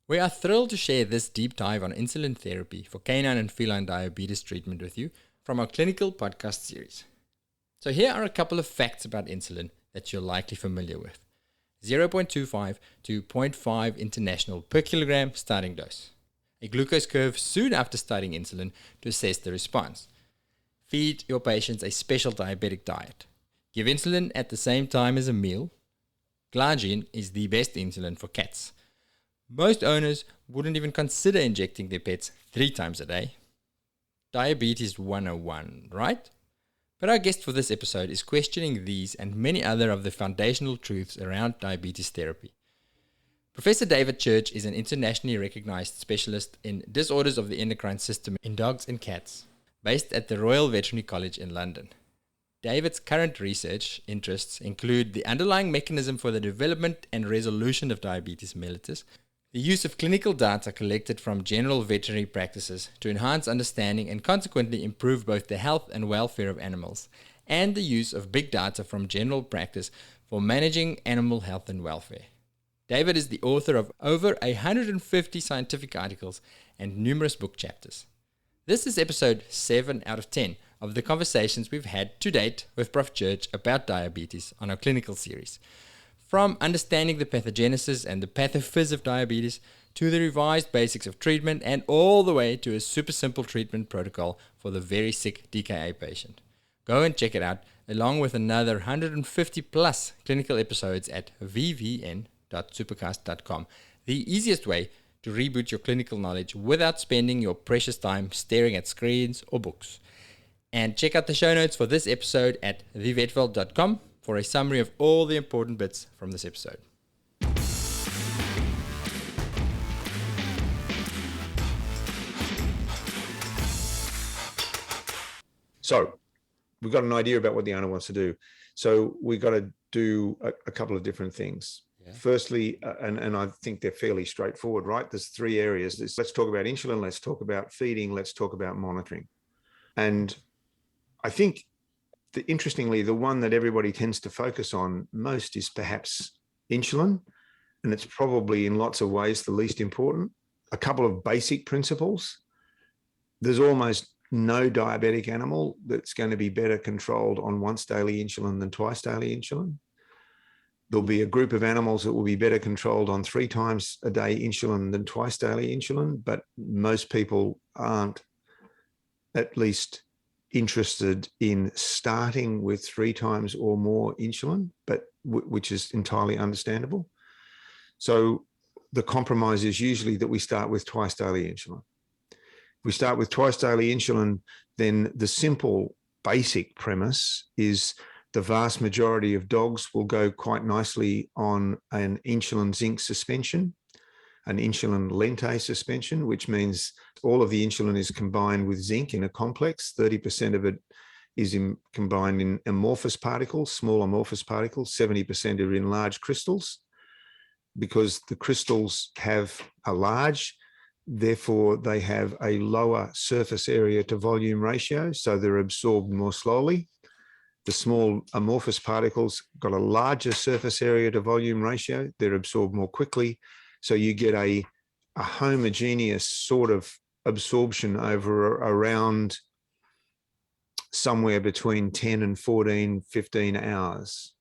We are thrilled to share this deep dive on insulin therapy for canine and feline diabetes treatment with you from our clinical podcast series. So here are a couple of facts about insulin that you're likely familiar with. 0.25 to 0.5 international per kilogram starting dose. A glucose curve soon after starting insulin to assess the response. Feed your patients a special diabetic diet. Give insulin at the same time as a meal. Glargine is the best insulin for cats. Most owners wouldn't even consider injecting their pets 3 times a day. Diabetes 101, right? But our guest for this episode is questioning these and many other of the foundational truths around diabetes therapy. Professor David Church is an internationally recognized specialist in disorders of the endocrine system in dogs and cats, based at the Royal Veterinary College in London. David's current research interests include the underlying mechanism for the development and resolution of diabetes mellitus, the use of clinical data collected from general veterinary practices to enhance understanding and consequently improve both the health and welfare of animals, and the use of big data from general practice for managing animal health and welfare. David is the author of over 150 scientific articles and numerous book chapters. This is episode 7 out of 10 of the conversations we've had to date with Prof. Church about diabetes on our clinical series. From understanding the pathogenesis and the pathophys of diabetes, to the revised basics of treatment, and all the way to a super simple treatment protocol for the very sick DKA patient. Go and check it out, along with another 150 plus clinical episodes at vvn.supercast.com, the easiest way to reboot your clinical knowledge without spending your precious time staring at screens or books. And check out the show notes for this episode at thevetworld.com for a summary of all the important bits from this episode. So we've got an idea about what the owner wants to do. So we've got to do a couple of different things. Yeah. Firstly, and I think they're fairly straightforward, right? There's 3 areas. Let's talk about insulin, let's talk about feeding, let's talk about monitoring. And I think interestingly, the one that everybody tends to focus on most is perhaps insulin, and it's probably in lots of ways the least important. A couple of basic principles. There's almost no diabetic animal that's going to be better controlled on once daily insulin than twice daily insulin. There'll be a group of animals that will be better controlled on 3 times a day insulin than twice daily insulin, but most people aren't at least interested in starting with 3 times or more insulin, but which is entirely understandable. So the compromise is usually that we start with twice daily insulin. If we start with twice daily insulin, then the simple basic premise is the vast majority of dogs will go quite nicely on an insulin zinc suspension, an insulin lente suspension, which means all of the insulin is combined with zinc in a complex. 30% of it is combined in amorphous particles, small amorphous particles. 70% are in large crystals. Because the crystals are large, therefore they have a lower surface area to volume ratio, so they're absorbed more slowly. The small amorphous particles got a larger surface area to volume ratio, they're absorbed more quickly. So you get a homogeneous sort of absorption over around somewhere between 10 and 14, 15 hours.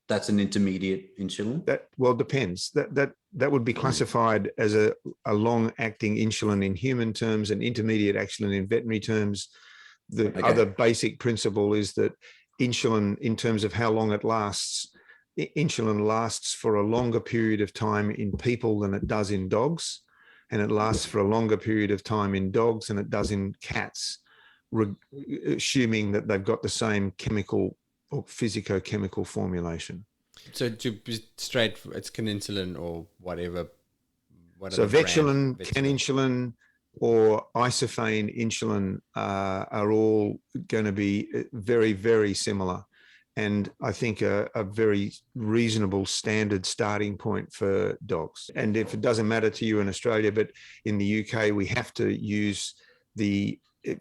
That's an intermediate insulin? That depends. That would be classified as a long-acting insulin in human terms and intermediate insulin in veterinary terms. The other basic principle is that insulin, in terms of how long it lasts, insulin lasts for a longer period of time in people than it does in dogs, and it lasts for a longer period of time in dogs than it does in cats, assuming that they've got the same chemical or physicochemical formulation. So to be straight, it's caninsulin or whatever. So Vetulin, caninsulin, or isophane insulin are all going to be very, very similar. And I think a very reasonable standard starting point for dogs. And if it doesn't matter to you in Australia, but in the UK, we have to use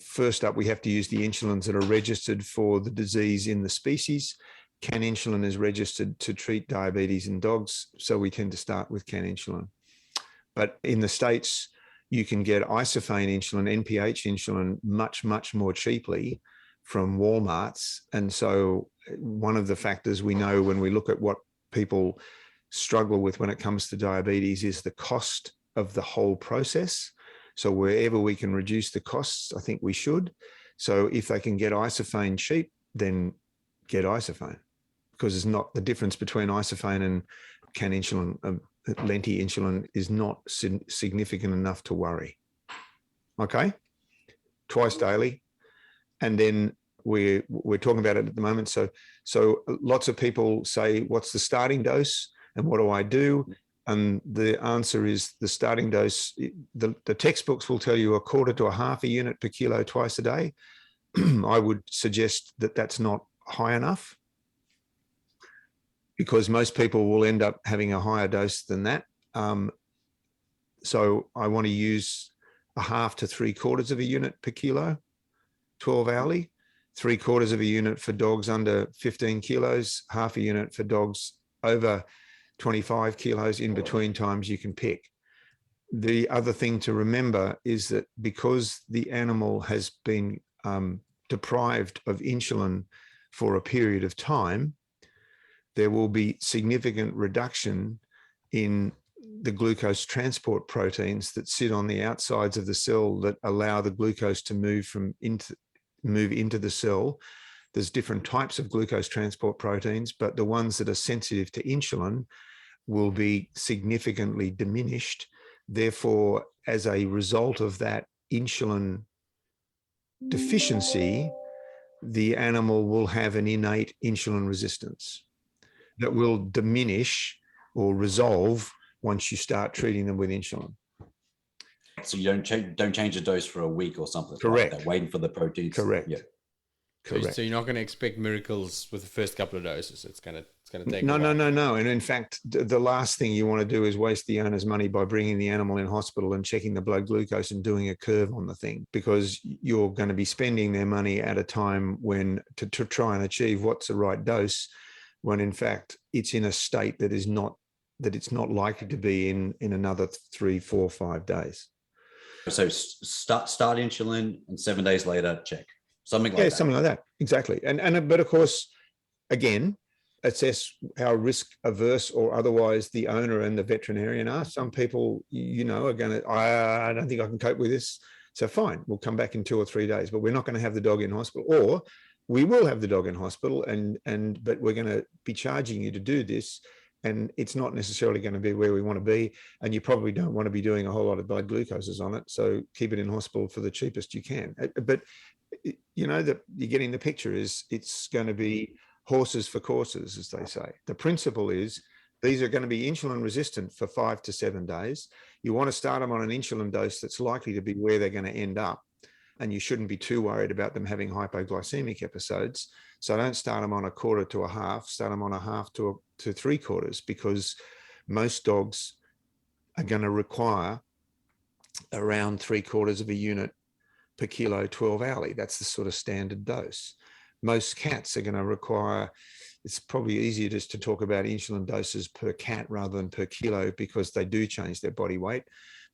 first up, we have to use the insulins that are registered for the disease in the species. Caninsulin is registered to treat diabetes in dogs, so we tend to start with caninsulin. But in the States, you can get isophane insulin, NPH insulin, much, much more cheaply from Walmarts. And so one of the factors we know when we look at what people struggle with when it comes to diabetes is the cost of the whole process. So wherever we can reduce the costs, I think we should. So if they can get isophane cheap, then get isophane, because it's not the difference between isophane and can insulin, lenti insulin is not significant enough to worry. Okay, twice daily, and then we're talking about it at the moment. So lots of people say, "What's the starting dose, and what do I do?" And the answer is the starting dose. The textbooks will tell you 1/4 to 1/2 a unit per kilo twice a day. I would suggest that that's not high enough, because most people will end up having a higher dose than that. So I want to use 1/2 to 3/4 of a unit per kilo, 12 hourly, 3/4 of a unit for dogs under 15 kilos, 1/2 a unit for dogs over 25 kilos. In between times you can pick. The other thing to remember is that because the animal has been deprived of insulin for a period of time, there will be significant reduction in the glucose transport proteins that sit on the outsides of the cell that allow the glucose to move into the cell. There's different types of glucose transport proteins, but the ones that are sensitive to insulin will be significantly diminished. Therefore, as a result of that insulin deficiency, the animal will have an innate insulin resistance that will diminish or resolve once you start treating them with insulin. So you don't change the dose for a week or something. Correct. Like that, waiting for the proteins. Correct. Yeah. Correct. So you're not going to expect miracles with the first couple of doses. It's going to take no. And in fact, the last thing you want to do is waste the owner's money by bringing the animal in hospital and checking the blood glucose and doing a curve on the thing, because you're going to be spending their money at a time when to try and achieve what's the right dose, when in fact it's in a state that it's not likely to be in another 3, 4, 5 days. So start insulin and 7 days later check. Something like that. Something like that. Exactly. But of course, again, assess how risk averse or otherwise the owner and the veterinarian are. Some people, are going to, I don't think I can cope with this. So fine, we'll come back in 2 or 3 days, but we're not going to have the dog in hospital, or we will have the dog in hospital but we're going to be charging you to do this. And it's not necessarily going to be where we want to be. And you probably don't want to be doing a whole lot of blood glucoses on it. So keep it in hospital for the cheapest you can. But that you're getting the picture is it's going to be horses for courses, as they say. The principle is these are going to be insulin resistant for 5 to 7 days. You want to start them on an insulin dose that's likely to be where they're going to end up. And you shouldn't be too worried about them having hypoglycemic episodes. So don't start them on 1/4 to 1/2, start them on 1/2 to 3/4, because most dogs are going to require around 3/4 of a unit per kilo 12 hourly. That's the sort of standard dose. Most cats are going to require, it's probably easier just to talk about insulin doses per cat rather than per kilo, because they do change their body weight.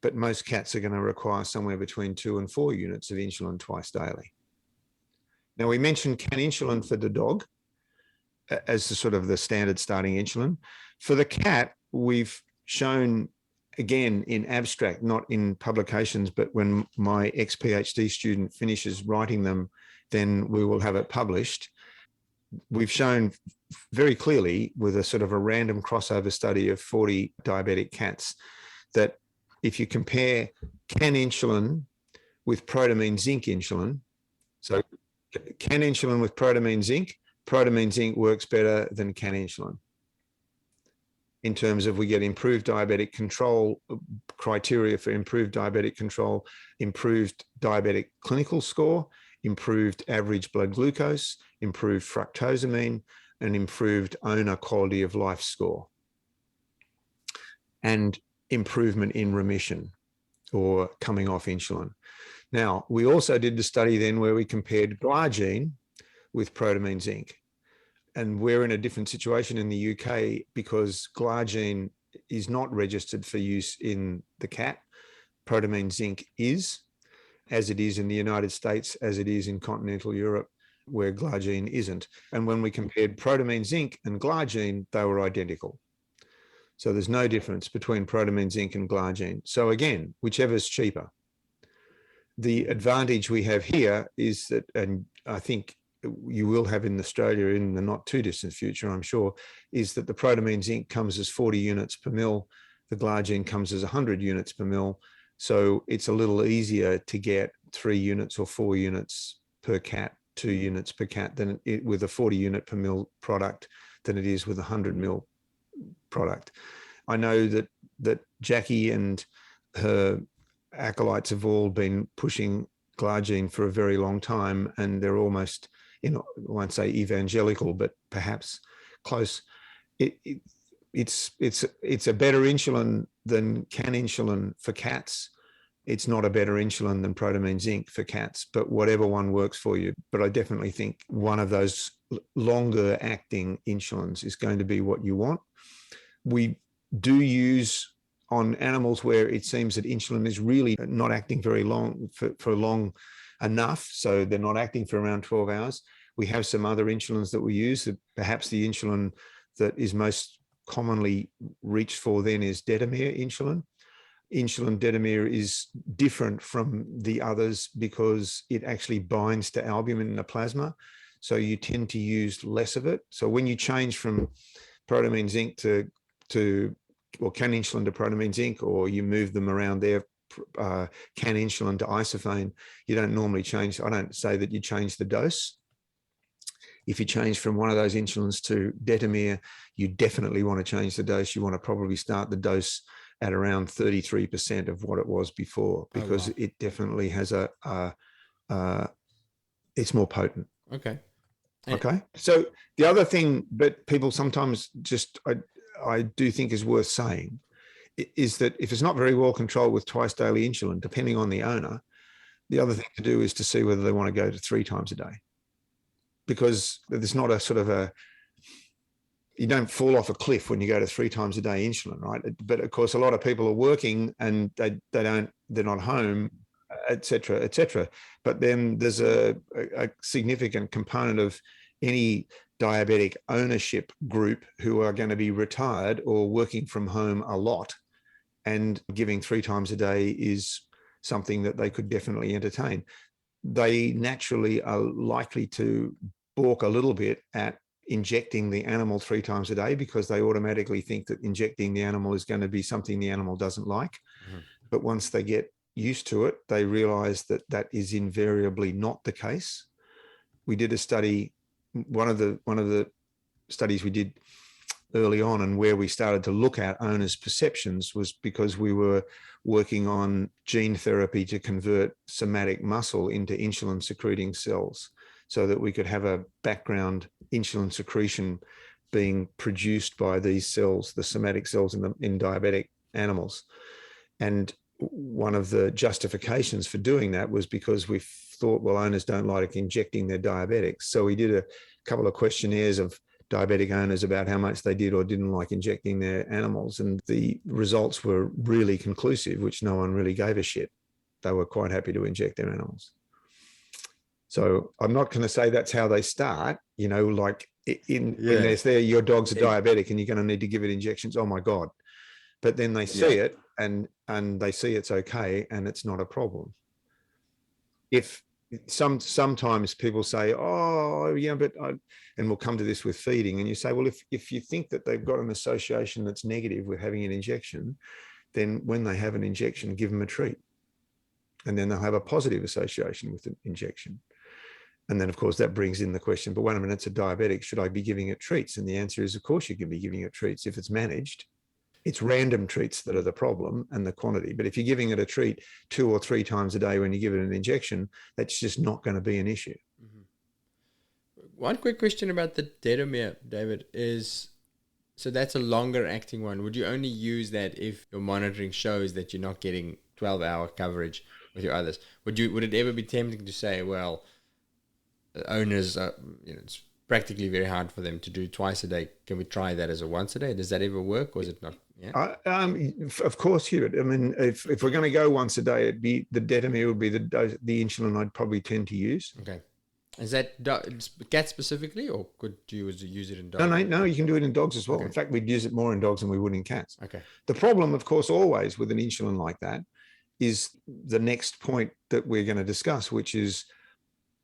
But most cats are going to require somewhere between 2 and 4 units of insulin twice daily. Now, we mentioned can insulin for the dog as the sort of the standard starting insulin. For the cat, we've shown, again, in abstract, not in publications, but when my ex-PhD student finishes writing them, then we will have it published. We've shown very clearly with a sort of a random crossover study of 40 diabetic cats that if you compare can insulin with protamine zinc insulin, so can insulin with protamine zinc works better than can insulin in terms of we get improved diabetic control criteria for improved diabetic control, improved diabetic clinical score, improved average blood glucose, improved fructosamine, and improved owner quality of life score, and improvement in remission or coming off insulin. Now, we also did the study then where we compared Glargine with protamine zinc. And we're in a different situation in the UK because Glargine is not registered for use in the cat. Protamine zinc is, as it is in the United States, as it is in continental Europe, where Glargine isn't. And when we compared protamine zinc and Glargine, they were identical. So there's no difference between protamine zinc and Glargine. So again, whichever's cheaper. The advantage we have here is that, and I think you will have in Australia in the not too distant future, I'm sure, is that the protamine zinc comes as 40 units per mil. The Glargine comes as 100 units per mil. So it's a little easier to get 3 units or 4 units per cat, 2 units per cat than it with a 40 unit per mil product than it is with a 100 mil product. I know that Jackie and her acolytes have all been pushing Glargine for a very long time, and they're almost, I won't say evangelical, but perhaps close. It's a better insulin than can insulin for cats. It's not a better insulin than protamine zinc for cats, but whatever one works for you. But I definitely think one of those longer acting insulins is going to be what you want. We do use on animals where it seems that insulin is really not acting very long for long enough. So they're not acting for around 12 hours. We have some other insulins that we use. Perhaps the insulin that is most commonly reached for then is detamere insulin. Insulin detamere is different from the others because it actually binds to albumin in the plasma. So you tend to use less of it. So when you change from protamine zinc to or can insulin to protamine zinc, or you move them around there, can insulin to isophane, you don't normally change. I don't say that you change the dose. If you change from one of those insulins to detamere, you definitely want to change the dose. You want to probably start the dose at around 33% of what it was before, because it definitely has it's more potent. Okay. Okay. So the other thing, but people sometimes just, I do think is worth saying, is that if it's not very well controlled with twice daily insulin, depending on the owner, the other thing to do is to see whether they want to go to 3 times a day. Because there's not a sort of you don't fall off a cliff when you go to 3 times a day insulin, right? But of course, a lot of people are working and they're not home, et cetera. But then there's a significant component of any diabetic ownership group who are going to be retired or working from home a lot, and giving 3 times a day is something that they could definitely entertain. They naturally are likely to balk a little bit at injecting the animal 3 times a day because they automatically think that injecting the animal is going to be something the animal doesn't like. Mm-hmm. But once they get used to it, they realize that that is invariably not the case. We did a study, one of the studies we did early on, and where we started to look at owners' perceptions was because we were working on gene therapy to convert somatic muscle into insulin secreting cells, so that we could have a background insulin secretion being produced by these cells, the somatic cells in diabetic animals. And one of the justifications for doing that was because we thought, well, owners don't like injecting their diabetics. So we did a couple of questionnaires of diabetic owners about how much they did or didn't like injecting their animals. And the results were really conclusive, which no one really gave a shit. They were quite happy to inject their animals. So I'm not going to say that's how they start, like your dog's a diabetic and you're going to need to give it injections. Oh my God. But then they see it and they see it's okay and it's not a problem. If sometimes people say, oh yeah, but and we'll come to this with feeding, and you say, well, if you think that they've got an association that's negative with having an injection, then when they have an injection, give them a treat. And then they'll have a positive association with an injection. And then, of course, that brings in the question, but wait a minute, it's a diabetic. Should I be giving it treats? And the answer is, of course, you can be giving it treats if it's managed. It's random treats that are the problem and the quantity. But if you're giving it a treat 2 or 3 times a day when you give it an injection, that's just not going to be an issue. Mm-hmm. One quick question about the detamere, David, is, so that's a longer acting one. Would you only use that if your monitoring shows that you're not getting 12-hour coverage with your others? Would it ever be tempting to say, well, owners are, it's practically very hard for them to do twice a day. Can we try that as a once a day? Does that ever work, or is it not? Of course, Hubert. I mean, if we're going to go once a day, it'd be the Detamir would be the insulin I'd probably tend to use. Okay. Is that cat specifically, or could you use it in dogs? No, you can do it in dogs as well. Okay. In fact, we'd use it more in dogs than we would in cats. Okay. The problem, of course, always with an insulin like that is the next point that we're going to discuss, which is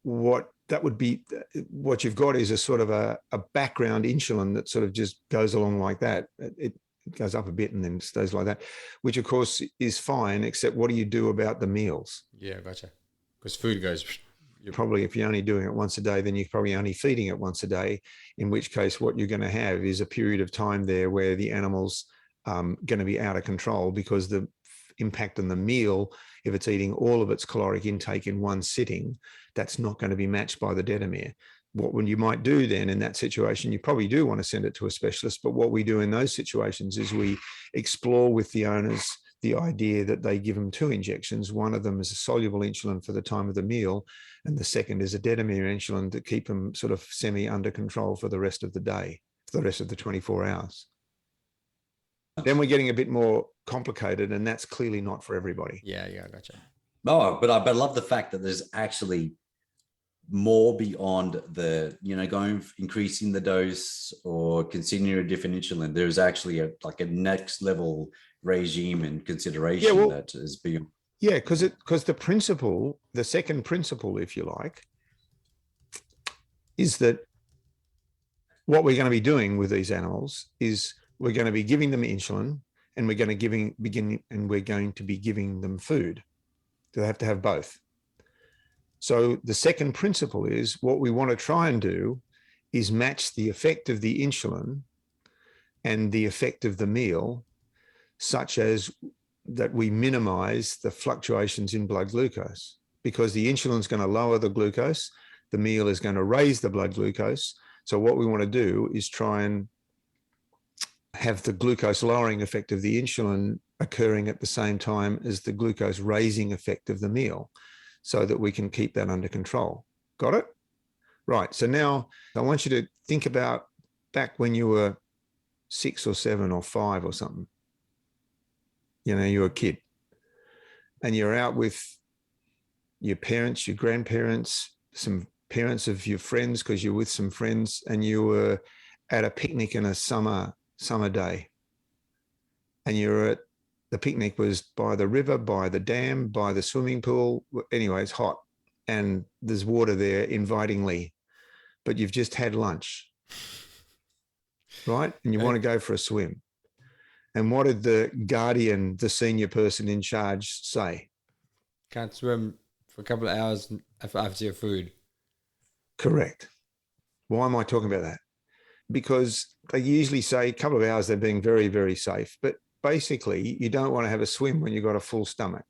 what you've got is a sort of a background insulin that sort of just goes along like that. It goes up a bit and then stays like that, which of course is fine, except what do you do about the meals? Yeah, gotcha. Because food goes... Probably if you're only doing it once a day, then you're probably only feeding it once a day, in which case what you're going to have is a period of time there where the animal's going to be out of control, because the impact on the meal, if it's eating all of its caloric intake in one sitting, that's not going to be matched by the Detamir. What you might do then in that situation, you probably do want to send it to a specialist, but what we do in those situations is we explore with the owners the idea that they give them 2 injections. One of them is a soluble insulin for the time of the meal, and the second is a Detamir insulin to keep them sort of semi under control for the rest of the day, for the rest of the 24 hours. Then we're getting a bit more complicated, and that's clearly not for everybody. Yeah, gotcha. No, but I love the fact that there's actually more beyond the, increasing the dose or considering a different insulin. There's actually a next level regime and consideration that is beyond. Yeah, because the second principle, if you like, is that what we're going to be doing with these animals is we're going to be giving them insulin, and we're going to be giving them food. They have to have both. So the second principle is what we want to try and do is match the effect of the insulin and the effect of the meal, such as that we minimize the fluctuations in blood glucose, because the insulin is going to lower the glucose, the meal is going to raise the blood glucose. So what we want to do is try and have the glucose lowering effect of the insulin occurring at the same time as the glucose raising effect of the meal, so that we can keep that under control. Got it? Right. So now I want you to think about back when you were 6 or 7 or 5 or something. You're a kid, and you're out with your parents, your grandparents, some parents of your friends, because you're with some friends, and you were at a picnic in a summer day, and the picnic was by the river, by the dam, by the swimming pool. Anyway, it's hot and there's water there invitingly, but you've just had lunch, right? And you want to go for a swim. And what did the guardian, the senior person in charge, say? Can't swim for a couple of hours after your food. Correct. Why am I talking about that? Because they usually say a couple of hours, they're being very, very safe. But basically, you don't want to have a swim when you've got a full stomach.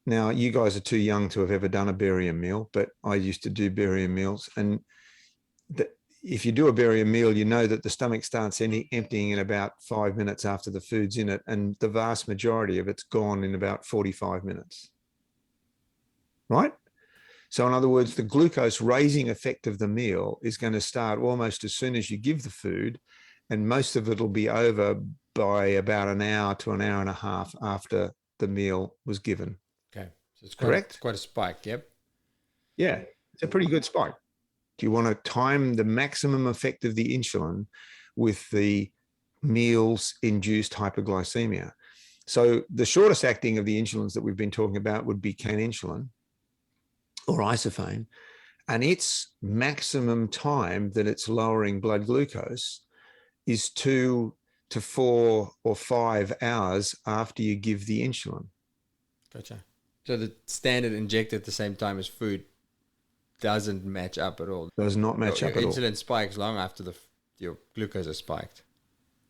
Now, you guys are too young to have ever done a barium meal, but I used to do barium meals. And if you do a barium meal, you know that the stomach starts emptying in about 5 minutes after the food's in it, and the vast majority of it's gone in about 45 minutes. Right? So in other words, the glucose raising effect of the meal is going to start almost as soon as you give the food, and most of it will be over by about an hour to an hour and a half after the meal was given. Okay. So it's correct? It's quite a spike, yep. Yeah, it's a pretty good spike. Do you want to time the maximum effect of the insulin with the meals induced hypoglycemia? So the shortest acting of the insulins that we've been talking about would be can insulin or isophane, and its maximum time that it's lowering blood glucose is 2 to 4 or 5 hours after you give the insulin. Gotcha. So the standard injected at the same time as food doesn't match up at all. Does not match up at all. Insulin spikes long after your glucose is spiked.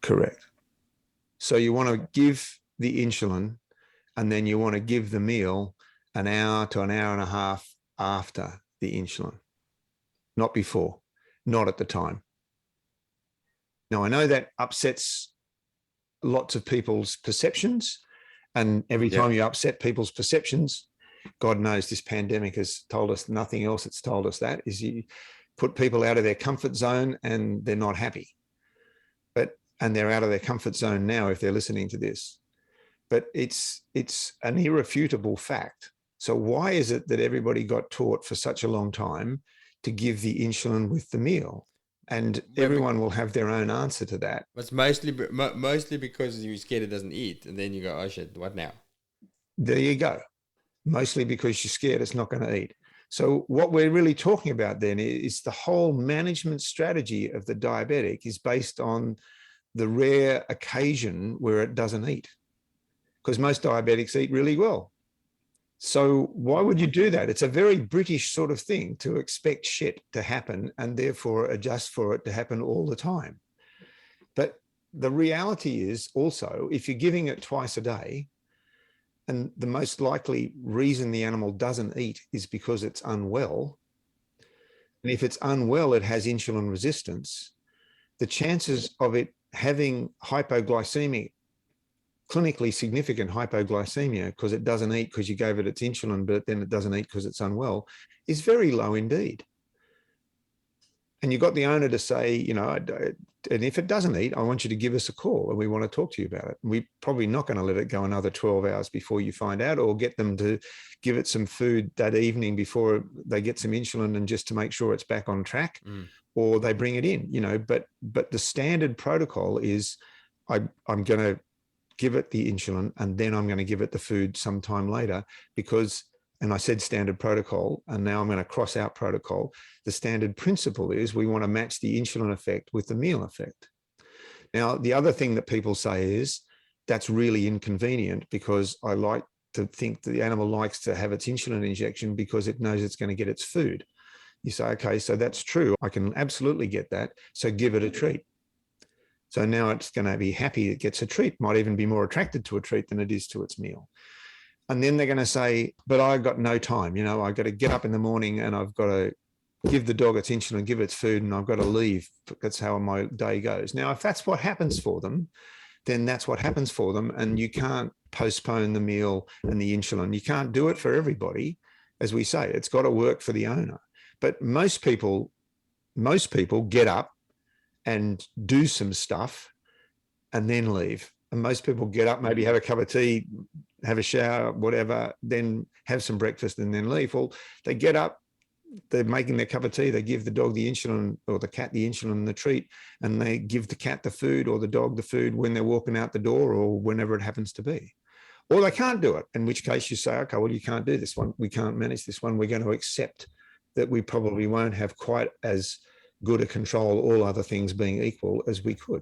Correct. So you want to give the insulin, and then you want to give the meal an hour to an hour and a half after the insulin, not before, not at the time. Now, I know that upsets lots of people's perceptions, and every time you upset people's perceptions, God knows this pandemic has told us nothing else. It's told us that is you put people out of their comfort zone and they're not happy. But and they're out of their comfort zone now if they're listening to this. But it's an irrefutable fact. So why is it that everybody got taught for such a long time to give the insulin with the meal? And everyone will have their own answer to that. It's mostly because you're scared it doesn't eat, and then you go, oh shit, what now? There you go. Mostly because you're scared it's not going to eat. So what we're really talking about then is the whole management strategy of the diabetic is based on the rare occasion where it doesn't eat, because most diabetics eat really well. So why would you do that? It's a very British sort of thing to expect shit to happen and therefore adjust for it to happen all the time. But the reality is also, if you're giving it twice a day, and the most likely reason the animal doesn't eat is because it's unwell, and if it's unwell, it has insulin resistance, the chances of it having hypoglycemic, clinically significant hypoglycemia, because it doesn't eat because you gave it its insulin, but then it doesn't eat because it's unwell, is very low indeed. And you've got the owner to say, you know, and if it doesn't eat, I want you to give us a call and we want to talk to you about it. We're probably not going to let it go another 12 hours before you find out, or get them to give it some food that evening before they get some insulin and just to make sure it's back on track, or they bring it in, you know. But the standard protocol is I'm going to give it the insulin and then I'm going to give it the food sometime later, because, and I said standard protocol, and now I'm going to cross out protocol. The standard principle is we want to match the insulin effect with the meal effect. Now, the other thing that people say is that's really inconvenient, because I like to think that the animal likes to have its insulin injection because it knows it's going to get its food. You say, okay, so that's true. I can absolutely get that. So give it a treat. So now it's going to be happy it gets a treat, might even be more attracted to a treat than it is to its meal. And then they're going to say, but I've got no time. You know, I've got to get up in the morning and I've got to give the dog its insulin, give it its food, and I've got to leave. That's how my day goes. Now, if that's what happens for them, then that's what happens for them. And you can't postpone the meal and the insulin. You can't do it for everybody. As we say, it's got to work for the owner. But most people get up and do some stuff and then leave. And most people get up, maybe have a cup of tea, have a shower, whatever, then have some breakfast and then leave. Well, they get up, they're making their cup of tea, they give the dog the insulin, or the cat the insulin and the treat, and they give the cat the food or the dog the food when they're walking out the door or whenever it happens to be. Or they can't do it, in which case you say, okay, well, you can't do this one. We can't manage this one. We're going to accept that we probably won't have quite as good a control, all other things being equal, as we could.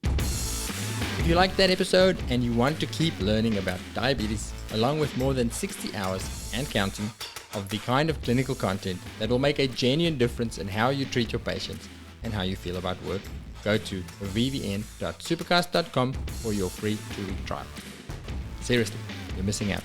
If you liked that episode and you want to keep learning about diabetes, along with more than 60 hours and counting of the kind of clinical content that will make a genuine difference in how you treat your patients and how you feel about work, go to vvn.supercast.com for your free 2-week trial. Seriously, you're missing out.